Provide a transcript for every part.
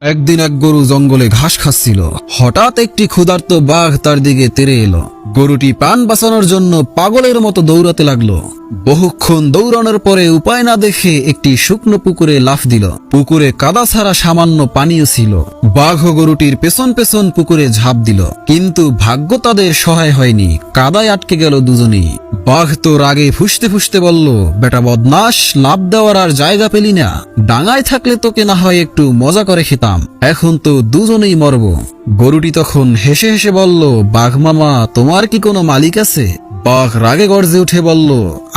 একদিন এক গরু জঙ্গলে ঘাস খাচ্ছিল। হঠাৎ একটি ক্ষুধার্ত বাঘ তার দিকে তেড়ে এলো। গরুটি প্রাণ বাঁচানোর জন্য পাগলের মতো দৌড়াতে লাগলো। বহুক্ষণ দৌড়ানোর পরে উপায় না দেখে একটি শুকনো পুকুরে লাফ দিল। পুকুরে কাদা ছাড়া সামান্য পানিও ছিল। বাঘ ও গরুটির পেছন পেছন পুকুরে ঝাঁপ দিল, কিন্তু ভাগ্য তাদের সহায় হয়নি। কাদায় আটকে গেল দুজনেই। বাঘ তো রাগে ফুঁসতে ফুঁসতে বলল, বেটা বদমাস, লাফ দেওয়ার আর জায়গা পেলি না? ডাঙায় থাকলে তোকে না হয় একটু মজা করে খেতাম, এখন তো দুজনেই মরব। গরুটি তখন হেসে হেসে বলল, বাঘ মামা, তোমার কি কোনো মালিক আছে? বাঘ রাগে গর্জে উঠে বলল,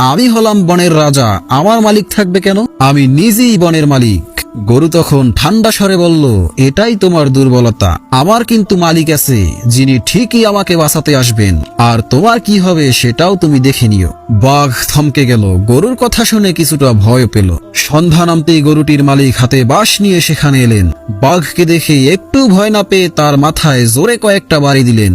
আমি হলাম বনের রাজা, আমার মালিক থাকবে কেন? আমি নিজেই বনের মালিক। গরু তখন ঠান্ডা স্বরে বলল, এটাই তোমার দুর্বলতা। আমার কিন্তু মালিক আছে, যিনি ঠিকই আমাকে বাঁচাতে আসবেন, আর তোমার কি হবে সেটাও তুমি দেখে নিও। বাঘ থমকে গেল। গরুর কথা শুনে কিছুটা ভয় পেল। সন্ধ্যা নামতেই গরুটির মালিক হাতে বাঁশ নিয়ে সেখানে এলেন। বাঘকে দেখে একটু ভয় না পেয়ে তার মাথায় জোরে কয়েকটা বাড়ি দিলেন।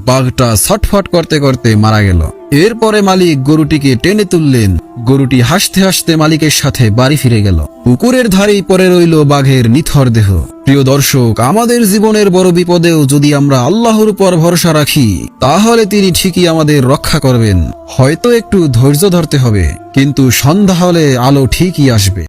বাঘটা ছটফট করতে করতে মারা গেল। এরপরে মালিক গরুটিকে টেনে তুললেন। গরুটি হাসতে হাসতে মালিকের সাথে বাড়ি ফিরে গেল। পুকুরের ধারেই পড়ে রইল বাঘের নিথর দেহ। প্রিয় দর্শক, আমাদের জীবনের বড় বিপদেও যদি আমরা আল্লাহর উপর ভরসা রাখি, তাহলে তিনি ঠিকই আমাদের রক্ষা করবেন। হয়তো একটু ধৈর্য ধরতে হবে, কিন্তু সন্ধ্যা হলে আলো ঠিকই আসবে।